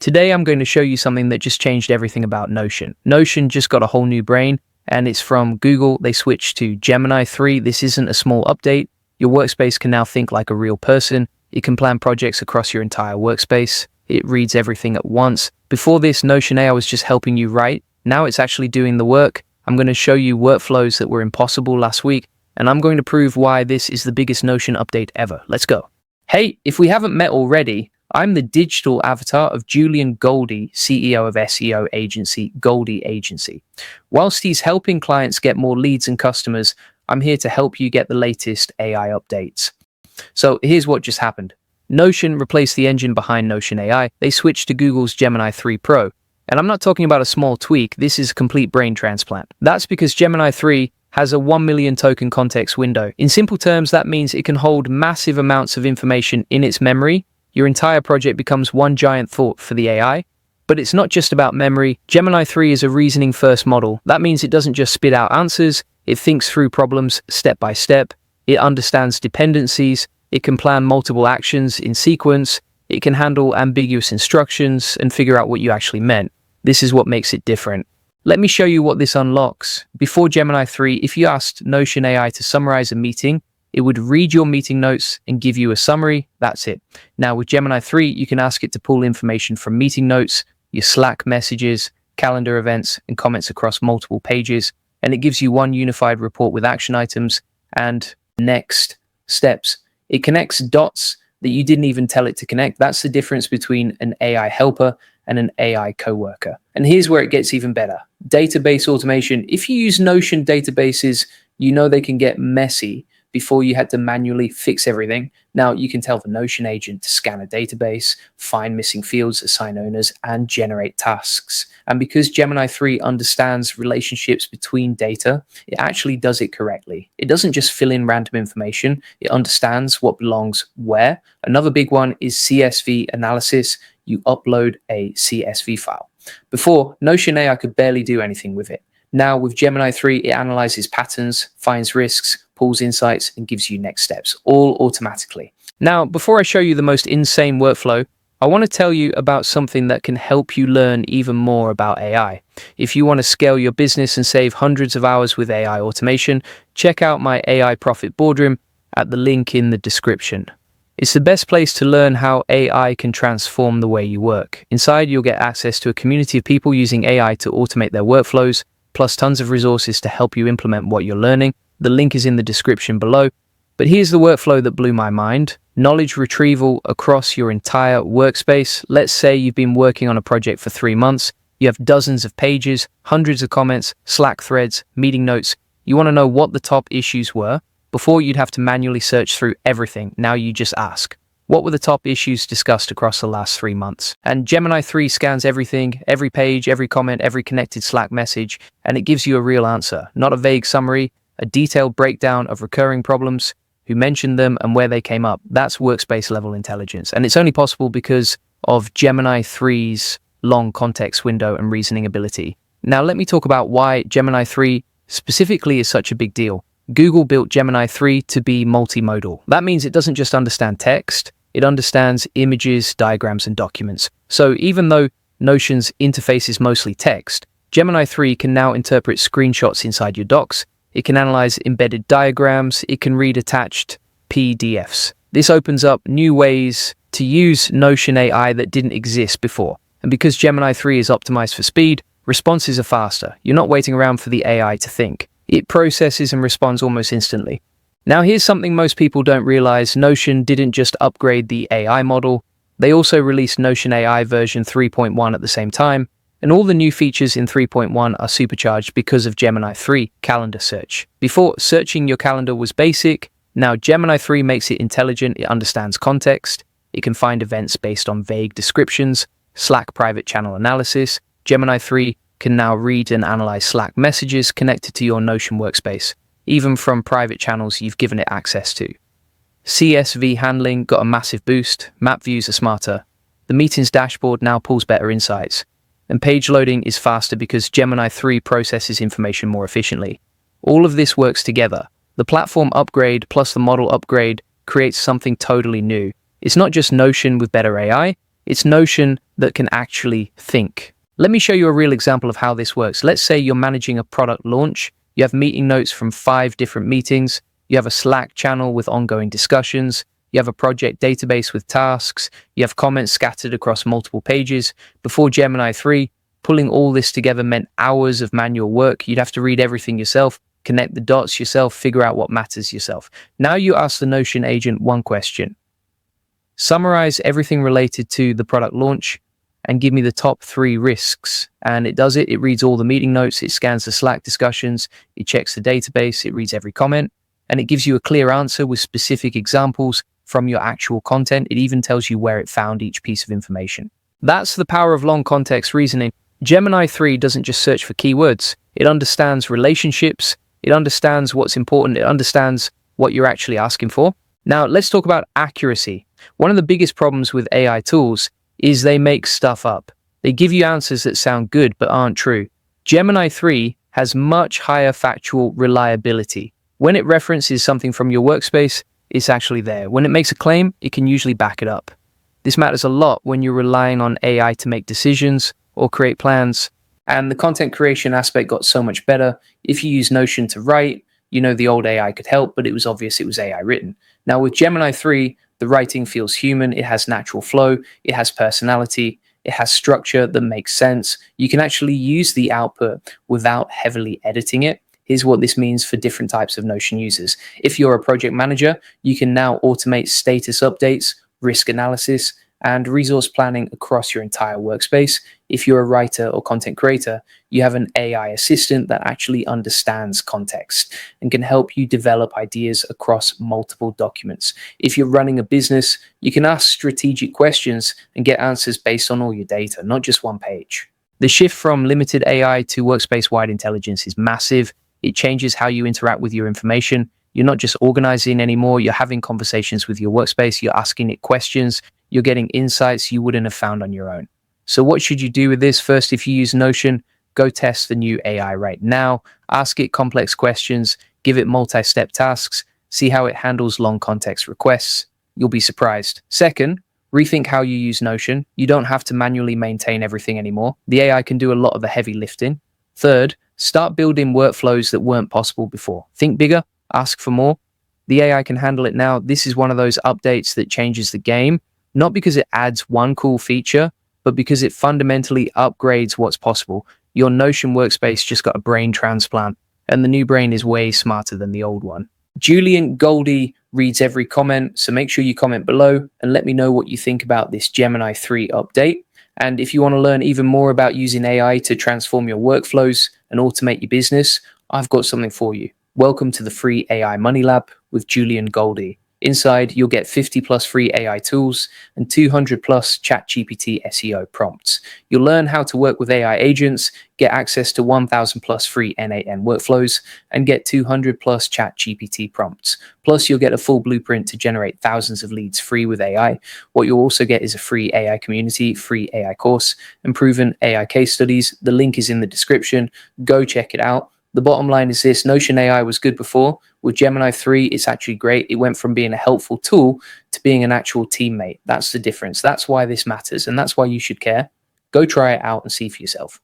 Today I'm going to show you something that just changed everything about Notion. Notion just got a whole new brain, and it's from Google. They switched to Gemini 3. This isn't a small update. Your workspace can now think like a real person. It can plan projects across your entire workspace. It reads everything at once. Before this, Notion AI was just helping you write. Now it's actually doing the work. I'm going to show you workflows that were impossible last week, and I'm going to prove why this is the biggest Notion update ever. Let's go. Hey, if we haven't met already, I'm the digital avatar of Julian Goldie, CEO of SEO agency Goldie Agency. Whilst he's helping clients get more leads and customers, I'm here to help you get the latest AI updates. So here's what just happened. Notion replaced the engine behind Notion AI. They switched to Google's Gemini 3 Pro. And I'm not talking about a small tweak. This is a complete brain transplant. That's because Gemini 3 has a 1 million token context window. In simple terms, that means it can hold massive amounts of information in its memory. Your entire project becomes one giant thought for the AI. But it's not just about memory. Gemini 3 is a reasoning first model. That means it doesn't just spit out answers. It thinks through problems step by step. It understands dependencies. It can plan multiple actions in sequence. It can handle ambiguous instructions and figure out what you actually meant. This is what makes it different. Let me show you what this unlocks. Before Gemini 3, if you asked Notion AI to summarize a meeting, it would read your meeting notes and give you a summary. That's it. Now with Gemini 3, you can ask it to pull information from meeting notes, your Slack messages, calendar events, and comments across multiple pages. And it gives you one unified report with action items and next steps. It connects dots that you didn't even tell it to connect. That's the difference between an AI helper and an AI coworker. And here's where it gets even better. Database automation. If you use Notion databases, you know they can get messy. Before you had to manually fix everything. Now you can tell the Notion agent to scan a database, find missing fields, assign owners, and generate tasks. And because Gemini 3 understands relationships between data, it actually does it correctly. It doesn't just fill in random information. It understands what belongs where. Another big one is CSV analysis. You upload a CSV file. Before, Notion AI could barely do anything with it. Now with Gemini 3, it analyzes patterns, finds risks, pulls insights, and gives you next steps, all automatically. Now, before I show you the most insane workflow, I want to tell you about something that can help you learn even more about AI. If you want to scale your business and save hundreds of hours with AI automation, check out my AI Profit Boardroom at the link in the description. It's the best place to learn how AI can transform the way you work. Inside, you'll get access to a community of people using AI to automate their workflows, plus tons of resources to help you implement what you're learning. The link is in the description below. But here's the workflow that blew my mind. Knowledge retrieval across your entire workspace. Let's say you've been working on a project for 3 months. You have dozens of pages, hundreds of comments, Slack threads, meeting notes. You want to know what the top issues were. Before, you'd have to manually search through everything. Now you just ask, what were the top issues discussed across the last 3 months? And Gemini 3 scans everything, every page, every comment, every connected Slack message, and it gives you a real answer, not a vague summary, a detailed breakdown of recurring problems, who mentioned them, and where they came up. That's workspace level intelligence. And it's only possible because of Gemini 3's long context window and reasoning ability. Now let me talk about why Gemini 3 specifically is such a big deal. Google built Gemini 3 to be multimodal. That means it doesn't just understand text, it understands images, diagrams, and documents. So even though Notion's interface is mostly text, Gemini 3 can now interpret screenshots inside your docs. It can analyze embedded diagrams. It can read attached PDFs. This opens up new ways to use Notion AI that didn't exist before. And because Gemini 3 is optimized for speed, responses are faster. You're not waiting around for the AI to think. It processes and responds almost instantly. Now here's something most people don't realize. Notion didn't just upgrade the AI model. They also released Notion AI version 3.1 at the same time. And all the new features in 3.1 are supercharged because of Gemini 3 calendar search. Before, searching your calendar was basic. Now Gemini 3 makes it intelligent. It understands context. It can find events based on vague descriptions, Slack private channel analysis. Gemini 3 can now read and analyze Slack messages connected to your Notion workspace, even from private channels you've given it access to. CSV handling got a massive boost. Map views are smarter. The meetings dashboard now pulls better insights. And page loading is faster because Gemini 3 processes information more efficiently. All of this works together. The platform upgrade plus the model upgrade creates something totally new. It's not just Notion with better AI, it's Notion that can actually think. Let me show you a real example of how this works. Let's say you're managing a product launch. You have meeting notes from 5 different meetings. You have a Slack channel with ongoing discussions. You have a project database with tasks. You have comments scattered across multiple pages. Before Gemini 3, pulling all this together meant hours of manual work. You'd have to read everything yourself, connect the dots yourself, figure out what matters yourself. Now you ask the Notion agent one question. Summarize everything related to the product launch and give me the top 3 risks. And it does it. It reads all the meeting notes. It scans the Slack discussions. It checks the database. It reads every comment. And it gives you a clear answer with specific examples from your actual content. It even tells you where it found each piece of information. That's the power of long context reasoning. Gemini 3 doesn't just search for keywords. It understands relationships. It understands what's important. It understands what you're actually asking for. Now, let's talk about accuracy. One of the biggest problems with AI tools is they make stuff up. They give you answers that sound good but aren't true. Gemini 3 has much higher factual reliability. When it references something from your workspace, it's actually there. When it makes a claim, it can usually back it up. This matters a lot when you're relying on AI to make decisions or create plans. And the content creation aspect got so much better. If you use Notion to write, the old AI could help, but it was obvious it was AI written. Now with Gemini 3, the writing feels human. It has natural flow. It has personality. It has structure that makes sense. You can actually use the output without heavily editing it. Here's what this means for different types of Notion users. If you're a project manager, you can now automate status updates, risk analysis, and resource planning across your entire workspace. If you're a writer or content creator, you have an AI assistant that actually understands context and can help you develop ideas across multiple documents. If you're running a business, you can ask strategic questions and get answers based on all your data, not just one page. The shift from limited AI to workspace-wide intelligence is massive. It changes how you interact with your information. You're not just organizing anymore. You're having conversations with your workspace. You're asking it questions. You're getting insights you wouldn't have found on your own. So what should you do with this? First, if you use Notion, go test the new AI right now. Ask it complex questions. Give it multi-step tasks. See how it handles long context requests. You'll be surprised. Second, rethink how you use Notion. You don't have to manually maintain everything anymore. The AI can do a lot of the heavy lifting. Third, start building workflows that weren't possible before. Think bigger, ask for more. The AI can handle it now. This is one of those updates that changes the game, not because it adds one cool feature, but because it fundamentally upgrades what's possible. Your Notion workspace just got a brain transplant, and the new brain is way smarter than the old one. Julian Goldie reads every comment, so make sure you comment below and let me know what you think about this Gemini 3 update. And if you want to learn even more about using AI to transform your workflows and automate your business, I've got something for you. Welcome to the free AI Money Lab with Julian Goldie. Inside, you'll get 50 plus free AI tools and 200 plus ChatGPT SEO prompts. You'll learn how to work with AI agents, get access to 1,000 plus free N8N workflows, and get 200 plus ChatGPT prompts. Plus, you'll get a full blueprint to generate thousands of leads free with AI. What you'll also get is a free AI community, free AI course, and proven AI case studies. The link is in the description. Go check it out. The bottom line is this: Notion AI was good before. With Gemini 3, it's actually great. It went from being a helpful tool to being an actual teammate. That's the difference. That's why this matters, and that's why you should care. Go try it out and see for yourself.